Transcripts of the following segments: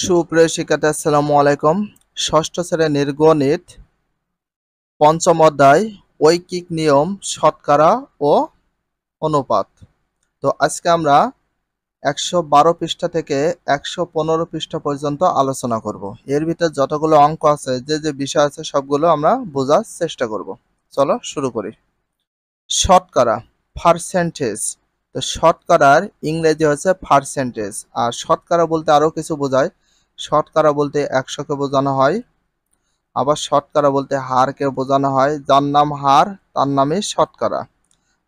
সুপ্রিয় শিক্ষার্থী আসসালামু আলাইকুম। ষষ্ঠ শ্রেণীর গণিত পঞ্চম অধ্যায় ঐকিক নিয়ম, শতকরা ও অনুপাত। তো আজকে আমরা 112 পৃষ্ঠা থেকে 115 পৃষ্ঠা পর্যন্ত আলোচনা করব। এর ভিতরে যতগুলো অঙ্ক আছে, যে বিষয় আছে সবগুলো আমরা বোঝার চেষ্টা করব। চলো শুরু করি। শতকরা, পার্সেন্টেজ। তো শতকরার ইংরেজি হচ্ছে পার্সেন্টেজ। আর শতকরা বলতে আরো কিছু বোঝায়। শতকরা বলতে 100কে বোঝানো হয়, আবার শতকরা বলতে হারকে বোঝানো হয়। যার নাম হার তার নামই শতকরা।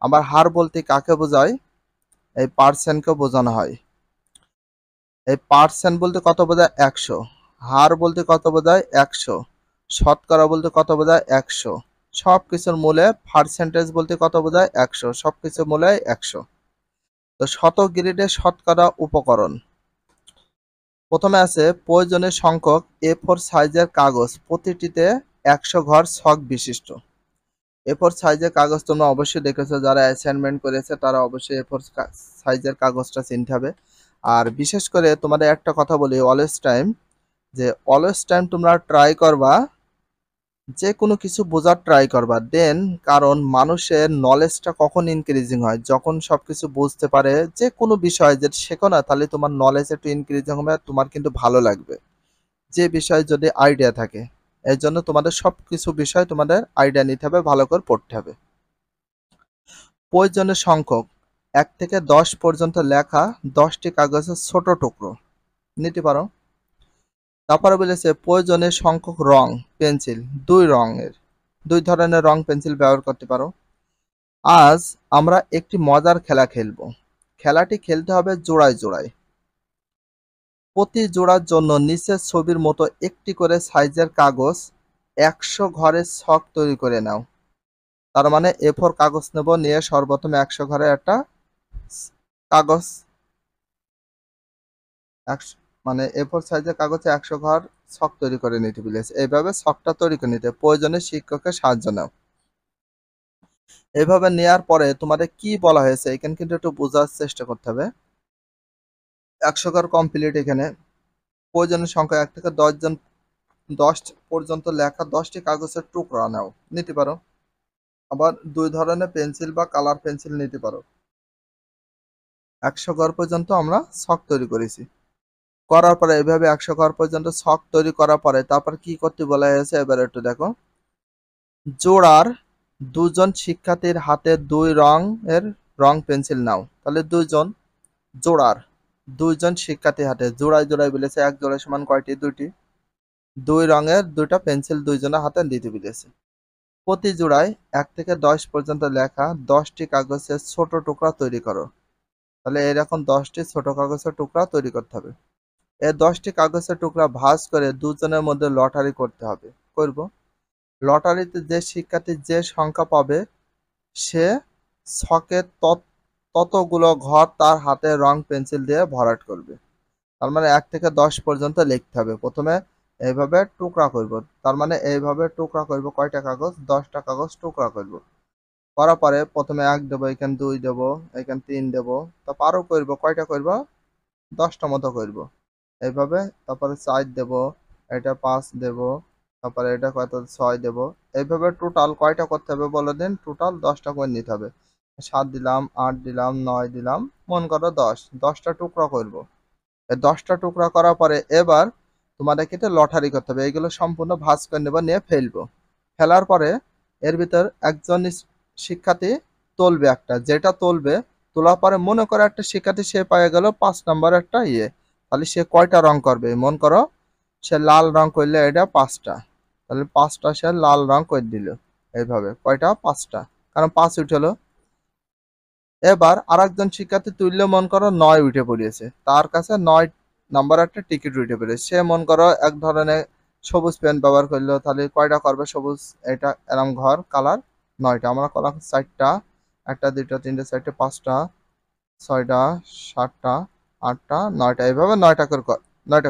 আবার হার বলতে কাকে বোঝায়? এই পার্সেন্টকে বোঝানো হয়। এই পার্সেন্ট বলতে কত বোঝায়? 100। হার বলতে কত বোঝায়? 100। শতকরা বলতে কত বোঝায়? 100। সবকিছুর মূলে পার্সেন্টেজ বলতে কত বোঝায়? 100। সবকিছুর মূলে 100। তো শতক গ্রেডের শতকরা উপকরণ। প্রথমে আছে প্রয়োজনীয় সংখ্যক A4 সাইজের কাগজ, প্রতিটিতে 100 ঘর ছক বিশিষ্ট। A4 সাইজের কাগজ তোমরা অবশ্যই দেখেছো, যারা অ্যাসাইনমেন্ট করেছে তারা অবশ্যই A4 সাইজের কাগজটা চিনতে হবে। আর বিশেষ করে তোমাদের একটা কথা বলি, অলওয়েজ টাইম তোমরা ট্রাই করবা, যে কোনো কিছু বোঝার ট্রাই করবা দেন। কারণ মানুষের নলেজটা কখন ইনক্রিজিং হয়? যখন সবকিছু বুঝতে পারে, যে কোনো বিষয় যদি শেখো না, তাহলে তোমার নলেজ একটু ইনক্রিজিং হবে, আর তোমার কিন্তু ভালো লাগবে যে বিষয়ে যদি আইডিয়া থাকে। এর জন্য তোমাদের সবকিছু বিষয় তোমাদের আইডিয়া নিতে হবে, ভালো করে পড়তে হবে। প্রয়োজনীয় সংখ্যক 1 থেকে 10 পর্যন্ত লেখা 10টি কাগজের ছোট টুকরো নিতে পারো। তারপরে বলেছে প্রয়োজনীয় সংখ্যক রং পেন্সিল, 2 ধরনের রং পেন্সিল ব্যবহার করতে পারো। আজ আমরা একটি মজার খেলা খেলব। খেলাটি খেলতে হবে জোড়ায় জোড়ায়। প্রতি জোড়ার জন্য নিচের ছবির মতো একটি করে সাইজের কাগজ 100 ঘরের ছক তৈরি করে নাও। তার মানে A4 কাগজ নেব, নিয়ে সর্বপ্রথমে 100 ঘরের একটা কাগজ, মানে A4 সাইজের কাগজে 100 ঘর ছক তৈরি করে নিতে বলেছে। এইভাবে ছকটা তৈরি করে নিতে, প্রয়োজনে শিক্ষকের সাহায্য নাও। এইভাবে নেওয়ার পরে তোমাদের কি বলা হয়েছে এখানে কিন্তু একটু বোঝার চেষ্টা করতে হবে। 100 ঘর কমপ্লিট। এখানে প্রয়োজনীয় সংখ্যা 1 থেকে 10 পর্যন্ত লেখা 10টি কাগজের টুকরা নাও নিতে পারো। আবার 2 ধরনের পেন্সিল বা কালার পেন্সিল নিতে পারো। 100 ঘর পর্যন্ত আমরা ছক তৈরি করেছি। করার পরে এভাবে 100 ঘর পর্যন্ত ছক তৈরি করার পরে তারপর কি করতে বলা হয়েছে এবার একটু দেখো। জোড়ার 2জন শিক্ষার্থীর হাতে 2 রঙের রং পেন্সিল নাও। তাহলে জোড়ার 2জন শিক্ষার্থীর হাতে, জোড়ায় জোড়ায় বলেছে, এক জোড়ায় সমান কয়টি? 2টি। 2 রঙের 2টা পেন্সিল 2 জনের হাতে দিতে বলেছে। প্রতি জোড়ায় 1 থেকে 10 পর্যন্ত লেখা 10টি কাগজের ছোট টুকরা তৈরি করো। তাহলে এরকম 10টি ছোট কাগজের টুকরা তৈরি করতে হবে। এই 10টি কাগজের টুকরা ভাঁজ করে 2 জনের মধ্যে লটারি করতে হবে। করব। লটারিতে যে শিক্ষার্থী যে সংখ্যা পাবে সে ছকে ততগুলো ঘর তার হাতে রং পেন্সিল দিয়ে ভরাট করবে। তার মানে 1 থেকে 10 পর্যন্ত লিখতে হবে। প্রথমে এইভাবে টুকরা করব। তার মানে এইভাবে টুকরা করব কয়টা কাগজ? 10টা কাগজ টুকরা করব। করার পরে প্রথমে 1 দেবো, এখানে 2 দেবো, এখানে 3 দেবো। তারপর আরো করব, কয়টা করব? 10টা মতো করব। এইভাবে তারপরে 4 দেবো, এটা 5 দেবো, তারপরে এটা কত 6 দেবো। এইভাবে টোটাল কয়টা করতে হবে বলে দিন? টোটাল 10টা করে নিতে হবে। 7 দিলাম, 8 দিলাম, 9 দিলাম, মন করো 10টা টুকরা করব। এই 10টা টুকরা করার পরে এবার তোমাদেরকে এটা লটারি করতে হবে। এইগুলো সম্পূর্ণ ভাঁজ করে নেবো, নিয়ে ফেলবো। ফেলার পরে এর ভিতর একজন শিক্ষার্থী তুলবে একটা, যেটা তুলবে তোলার পরে মনে করো একটা শিক্ষার্থী সে পেয়ে গেল 5 নম্বর একটা ইয়ে। তাহলে সে কয়টা রং করবে? মন করো সে লাল রং করলে এটা 5টা, তাহলে 5টা সে লাল রং করে দিল। এইভাবে কয়টা? 5টা, কারণ 5 উঠলো। এবার আরেকজন শিক্ষার্থী তুললে মন করো 9 উঠে পড়িয়েছে, তার কাছে 9 নাম্বার একটা টিকিট উঠে পড়েছে। সে মন করো এক ধরনের সবুজ পেন ব্যবহার করলো, তাহলে কয়টা করবে সবুজ? এটা এরম ঘর কালার 9টা। আমরা করলাম 4টা, 1টা 2টা 3টা 4টা 5টা 6টা 7টা 8টা 9টা, এইভাবে 9টা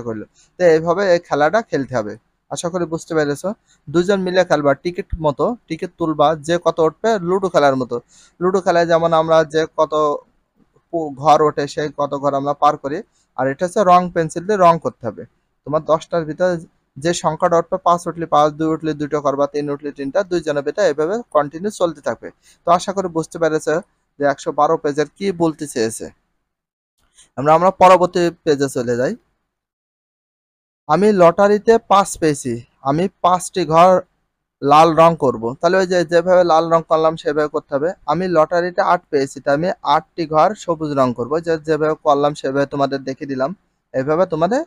করলো। তো এইভাবে এই খেলাটা খেলতে হবে। আশা করি বুঝতে পেরেছো। 2জন মিলে খেলবা, টিকিট মতো টিকিট তুলবা, যে কত উঠবে লুডো খেলার মতো। লুডো খেলায় যেমন আমরা যে কত ঘর ওঠে সেই কত ঘর আমরা পার করি। আর এটা হচ্ছে রং পেন্সিল দিয়ে রং করতে হবে। তোমার 10টার ভিতরে যে সংখ্যাটা উঠবে 5 উঠলে 5, 2 উঠলে 2টা করবা, 3 উঠলে 3টা, 2 জনের ভিতরে এভাবে কন্টিনিউ চলতে থাকবে। তো আশা করি বুঝতে পেরেছে যে 112 পেজের কি বলতে চেয়েছে। আমরা পরবর্তী পেজে চলে যাই। আমি লটারিতে 5 পেয়েছি, আমি 5টি ঘর লাল রং করব। তাহলে ওই যে যেভাবে লাল রং করলাম সেভাবে করতে হবে। আমি লটারিতে 8 পেয়েছি, তাই আমি 8টি ঘর সবুজ রং করব। যেভাবে করলাম সেভাবে তোমাদের দেখিয়ে দিলাম। এইভাবে তোমাদের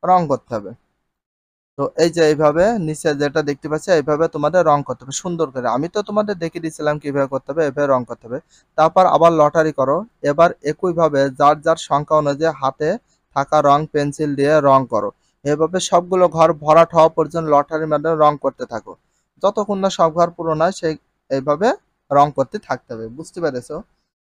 রং করতে হবে। তো এই যে এইভাবে নিচে যেটা দেখতে পাচ্ছি এইভাবে তোমাদের রং করতে হবে সুন্দর করে। আমি তো তোমাদের দেখিয়ে দিয়েছিলাম কিভাবে করতে হবে, এভাবে রং করতে হবে। তারপর আবার লটারি করো। এবার একইভাবে যার যার সংখ্যা অনুযায়ী হাতে থাকা রং পেন্সিল দিয়ে রং করো। এভাবে সবগুলো ঘর ভরাট হওয়া পর্যন্ত লটারির মাধ্যমে রং করতে থাকো। যতক্ষণ না সব ঘর পূরণ হয় সেই এইভাবে রং করতে থাকতে হবে। বুঝতে পেরেছো?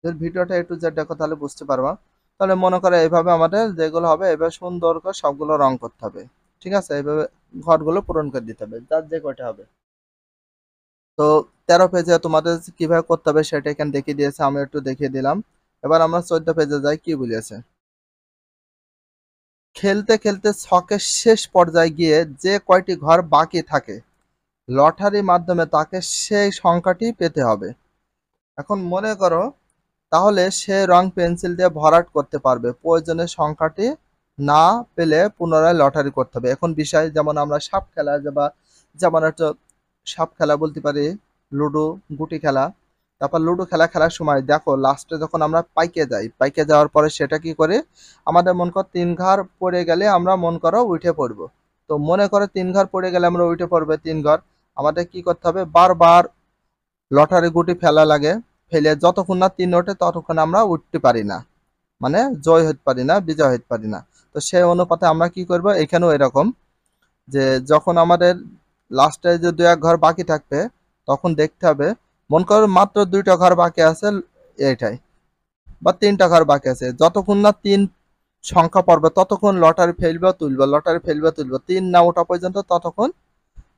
যদি ভিডিওটা একটু জেড দেখো তাহলে বুঝতে পারবা। তাহলে মনে করো এইভাবে আমাদের যেগুলো হবে এভাবে সুন্দর করে সবগুলো রং করতে হবে। ঠিক আছে, এইভাবে ঘরগুলো পূরণ করে দিতে হবে যার যে কয়টা হবে। তো 13 পেজে তোমাদের কিভাবে করতে হবে সেটা এখানে দেখিয়ে দিয়েছে, আমি একটু দেখিয়ে দিলাম। এবার আমরা 14 পেজে যাই, কি বলেছে। খেলতে খেলতে ছকের শেষ পর্যায়ে গিয়ে যে কয়টি ঘর বাকি থাকে লটারির মাধ্যমে তাকে সেই সংখ্যাটি পেতে হবে। এখন মনে করো তাহলে সে রং পেন্সিল দিয়ে ভরাট করতে পারবে। প্রয়োজনে সংখ্যাটি না পেলে পুনরায় লটারি করতে হবে। এখন বিষয় যেমন আমরা সাপ খেলা বা যেমন একটা সাপ খেলা বলতে পারি, লুডো, গুটি খেলা। তারপর লুডো খেলা খেলার সময় দেখো লাস্টে যখন আমরা পাইকে যাই, পাইকে যাওয়ার পরে সেটা কি করে আমাদের মন কর 3 ঘর পড়ে গেলে আমরা মন করো উঠে পড়বো। তো মনে করো 3 ঘর পড়ে গেলে আমরা উঠে পড়বে 3 ঘর। আমাদের কি করতে হবে, বারবার লটারি গুটি ফেলা লাগে। ফেলে যতক্ষণ না 3 ওঠে ততক্ষণ আমরা উঠতে পারি না, মানে জয় হতে পারি না, বিজয় হতে পারি না। তো সেই অনুপাতে আমরা কি করব, এখানেও এরকম যে যখন আমাদের লাস্টে যে 2-1 ঘর বাকি থাকবে তখন দেখতে হবে মন করো মাত্র 2টা ঘর বাকি আছে এইটাই, বা 3টা ঘর বাকি আছে। যতক্ষণ না 3 সংখ্যা পড়বে ততক্ষণ লটারি ফেলবে তুলবে, লটারি ফেলবে তুলবে, 3 না ওঠা পর্যন্ত ততক্ষণ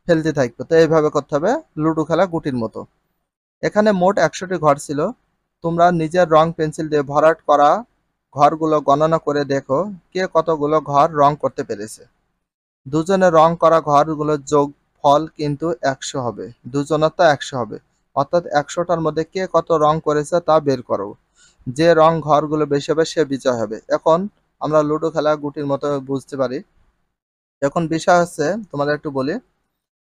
ফেলতে থাকবে। তো এইভাবে করতে হবে লুডো খেলা গুটির মতো। এখানে মোট 100টি ঘর ছিল। তোমরা নিজের রং পেন্সিল দিয়ে ভরাট করা ঘরগুলো গণনা করে দেখো কে কতগুলো ঘর রং করতে পেরেছে। দুজনে রং করা ঘরগুলোর যোগফল কিন্তু 100 হবে। দুজনের তো 100 হবে, অর্থাৎ 100টার মধ্যে কে কত রং করেছে তা বের করো। যে রং ঘরগুলো বেশি হবে সে বিজয় হবে। এখন আমরা লুডো খেলা গুটির মতো বুঝতে পারি। এখন বিষয় হচ্ছে তোমাদের একটু বলি,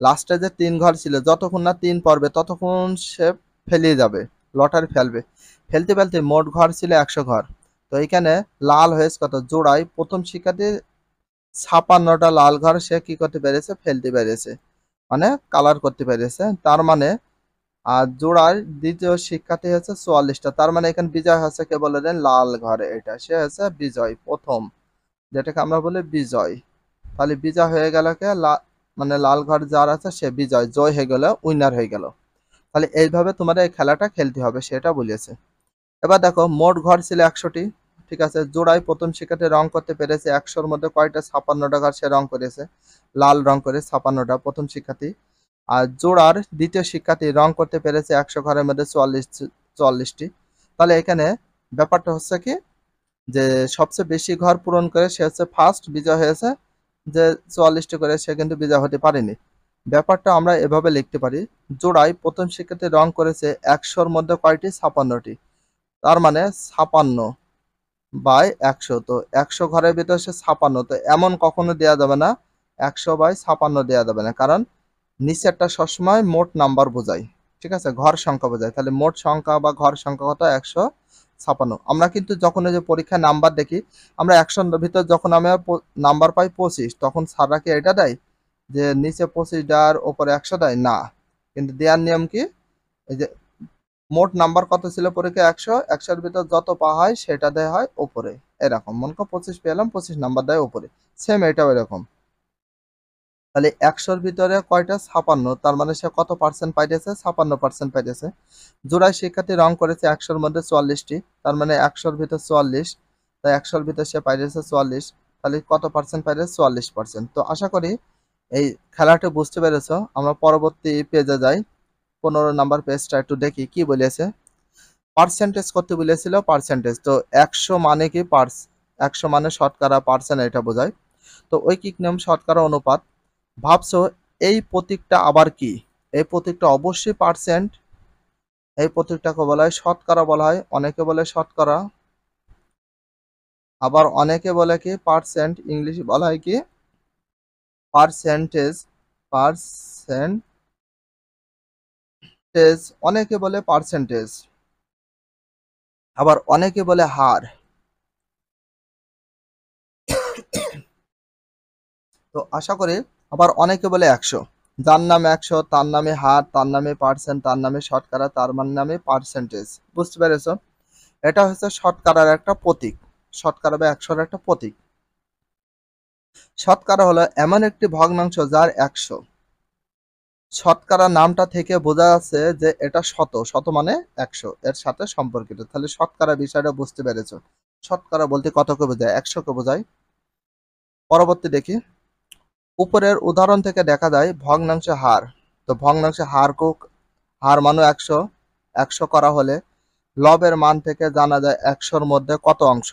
লাস্টে যে 3 ঘর ছিল যতক্ষণ না 3 পড়বে ততক্ষণ সে ফেলিয়ে যাবে, লটারি ফেলবে। ফেলতে ফেলতে মোট ঘর ছিল 100 ঘর। তো এখানে লাল হয়েছে কত জোড়ায়, প্রথম শিক্ষার্থী 56টা লাল ঘর সে কি করতে পেরেছে, ফেলতে পেরেছে, মানে কালার করতে পেরেছে। তার মানে আর জোড়ায় দ্বিতীয় শিক্ষার্থী হচ্ছে 44টা। তার মানে এখানে বিজয় হচ্ছে কে বলে দেন, লাল ঘরে, এটা সে হচ্ছে বিজয় প্রথম, যেটাকে আমরা বলি বিজয়। তাহলে বিজয় হয়ে গেল কে, মানে লাল ঘর যার আছে সে বিজয়, জয় হয়ে গেল, উইনার হয়ে গেল। তাহলে এইভাবে তোমাদের এই খেলাটা খেলতে হবে সেটা বলেছে। এবার দেখো মোট ঘর ছিল 100টি। ঠিক আছে, জোড়ায় প্রথম শিক্ষার্থী রং করতে পেরেছে 100-র মধ্যে কয়টা, 56টা ঘর সে রং করেছে, লাল রং করে 56টা প্রথম শিক্ষার্থী। আর জোড়ার দ্বিতীয় শিক্ষার্থী রং করতে পেরেছে 100 ঘরের মধ্যে 44টি। তাহলে এখানে ব্যাপারটা হচ্ছে কি, যে সবচেয়ে বেশি ঘর পূরণ করে সে হচ্ছে ফার্স্ট, বিজয় হয়েছে। যে 44টি করে সে কিন্তু বিজয় হতে পারেনি। ব্যাপারটা আমরা এভাবে লিখতে পারি, জোড়ায় প্রথম শিক্ষার্থী রং করেছে 100-র মধ্যে কয়টি, 56টি। তার মানে 56/100। তো 100 ঘরের ভিতরে সে 56, তো এমন কখনো দেয়া যাবে না 100/56 দেয়া যাবে না, কারণ নিচেরটা সবসময় মোট নাম্বার বোঝায়। ঠিক আছে, ঘর সংখ্যা বোঝায়। তাহলে মোট সংখ্যা বা ঘর সংখ্যা কত, 156। আমরা কিন্তু যখন এই যে পরীক্ষায় নাম্বার দেখি, আমরা 100-র ভিতর যখন আমরা নাম্বার পাই 25, তখন স্যাররা কি এটা দেয় যে নিচে 25 দেওয়ার ওপরে 100 দেয় না, কিন্তু দেওয়ার নিয়ম কি, এই যে মোট নাম্বার কত ছিল পরীক্ষায় 100, 100-র ভিতর যত পাওয়া হয় সেটা দেয় হয় ওপরে। এরকম মনে করো 25 পেলাম, 25 নাম্বার দেয় ওপরে। সেম এটাও এরকম। তাহলে 100-র ভিতরে কয়টা, 56, তার মানে সে কত পার্সেন্ট পাইতেছে, 56% পাইতেছে। জোড়ায় শিক্ষার্থী রং করেছে 100-র মধ্যে 44টি, তার মানে 100-র ভিতর 44, তাই 100-র ভিতর সে পাইতেছে 44। তাহলে কত পার্সেন্ট পাইতেছে, 44%। তো আশা করি এই খেলাটা বুঝতে পেরেছো। আমরা পরবর্তী পেজে যাই, 15 নাম্বার পেজটা একটু দেখি কি বলেছে। পার্সেন্টেজ করতে বলেছিল, পার্সেন্টেজ। তো 100 মানে কি, 100 মানে শতকরা, পার্সেন্ট এটা বোঝায়। তো ঐকিক নিয়ম শতকরা অনুপাত। ভাবছো এই প্রতীকটা আবার কি? এই প্রতীকটা অবশ্যই পার্সেন্ট। এই প্রতীকটাকে বলা হয় শতকরা বলা হয়, অনেকে বলে শতকরা, আবার অনেকে বলে কি পার্সেন্ট, ইংলিশ বলা হয় কি পার্সেন্টেজ। পার্সেন্টেজ অনেকে বলে পার্সেন্টেজ, আবার অনেকে বলে হার। তো আশা করি, আবার অনেকে বলে 100, যার নামে 100 তার নামে হার, তার নামে পার্সেন্ট, তার নামে শতকরা, তার নামে পার্সেন্টেজ। বুঝতে পেরেছো? এটা হচ্ছে শতকরার একটা প্রতীক, শতকরা বা 100-র একটা প্রতীক। শতকরা হলো এমন একটি ভগ্নাংশ যার 100। শতকরা নামটা থেকে বোঝা যাচ্ছে যে এটা শত, শত মানে 100 এর সাথে সম্পর্কিত। তাহলে শতকরা বিষয়টা বুঝতে পেরেছো। শতকরা বলতে কতকে বোঝায়? 100-কে বোঝায়। পরবর্তী দেখি, উপরের উদাহরণ থেকে দেখা যায় ভগ্নাংশে হার। তো ভগ্নাংশে হার মানও 100, 100 করা হলে লবের মান থেকে জানা যায় 100-র মধ্যে কত অংশ,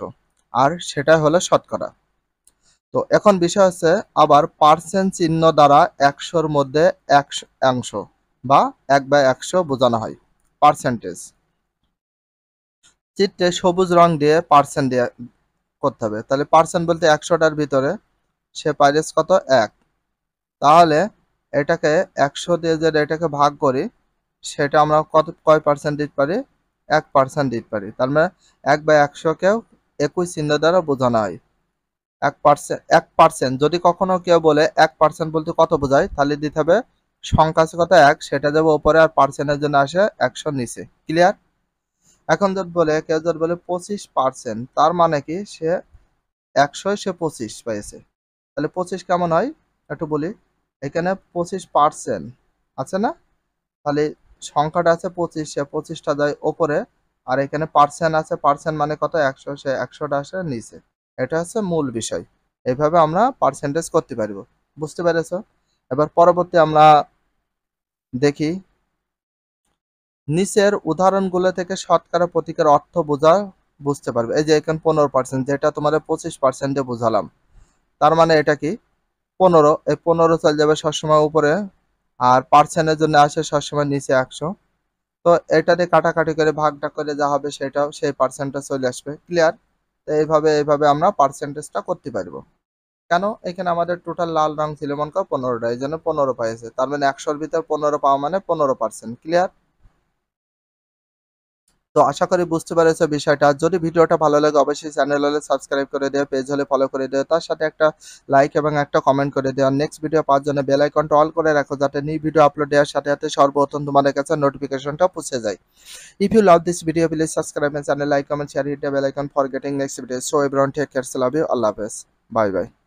আর সেটাই হলো শতকরা। তো এখন বিষয় হচ্ছে আবার পার্সেন্ট চিহ্ন দ্বারা 100-র মধ্যে 1 বা 1/100 বোঝানো হয়, পার্সেন্টেজ। চিত্রে সবুজ রং দিয়ে পার্সেন্ট দিয়ে করতে হবে। তাহলে পার্সেন্ট বলতে 100টার ভিতরে সে পাইরেস কত? 1। তাহলে এটাকে 100 দিয়ে যদি এটাকে ভাগ করি, সেটা আমরা কয় পার্সেন্ট দিতে পারি? 1% দিতে পারি। তার মানে 1/100-কেও একই চিহ্ন দ্বারা বোঝানো হয়। 1% যদি কখনো কেউ বলে 1% বলতে কত বোঝায়, তাহলে দিতে হবে সংখ্যা আছে কত 1, সেটা যাবে উপরে, আর পার্সেন্টের জন্য আসে 100 নিচে। ক্লিয়ার? এখন কেউ যদি বলে 25%, তার মানে কি সে 100 সে 25 পেয়েছে। তাহলে 25 কেমন হয় একটু বলি। এখানে 25% আছে না, তাহলে সংখ্যাটা আছে 25, সে 25টা যায় ওপরে, আর এখানে পার্সেন্ট আছে, পার্সেন্ট মানে কত 100, সে 100টা আসে নিচে। এটা হচ্ছে মূল বিষয়। এইভাবে আমরা পার্সেন্টেজ করতে পারব। বুঝতে পেরেছো? এবার পরবর্তী আমরা দেখি, নিচের উদাহরণগুলো থেকে শতকরা প্রতীকের অর্থ বুঝতে পারবে। এই যে এখানে 15%, যেটা তোমাদের 25% বুঝালাম, তার মানে এটা কি 15, এই 15 চলে যাবে সবসময় উপরে, আর পার্সেন্টের জন্য আসে সবসময় নিচে 100। তো এটা দিয়ে কাটাকাটি করে ভাগটা করে যা হবে সেটাও সেই পার্সেন্টটা চলে আসবে। ক্লিয়ার? তো এইভাবে আমরা পার্সেন্টেজটা করতে পারবো। কেন? এখানে আমাদের টোটাল লাল রং ছিল মনে করো 15টা, এই জন্য 15 পাইছে। তার মানে 100-র ভিতর 15 পাওয়া মানে 15%। ক্লিয়ার? তো আশা করি বুঝতে পেরেছো বিষয়টা। যদি ভিডিওটা ভালো লাগে অবশ্যই চ্যানেল হলে সাবস্ক্রাইব করে দিও, পেজ হলে ফলো করে দিও, তার সাথে একটা লাইক এবং একটা কমেন্ট করে দিও। আর নেক্সট ভিডিও পাওয়ার জন্য বেল আইকনটা অল করে রাখো, যাতে নিউ ভিডিও আপলোড দেওয়ার সাথে সাথে সর্বপ্রথম তোমাদের কাছে নোটিফিকেশনটা পৌঁছে যায়। If you love this video, please subscribe my channel, like, comment, share, hit the bell icon for getting next video. So everyone take care. Love you. Allah Hafiz. Bye bye.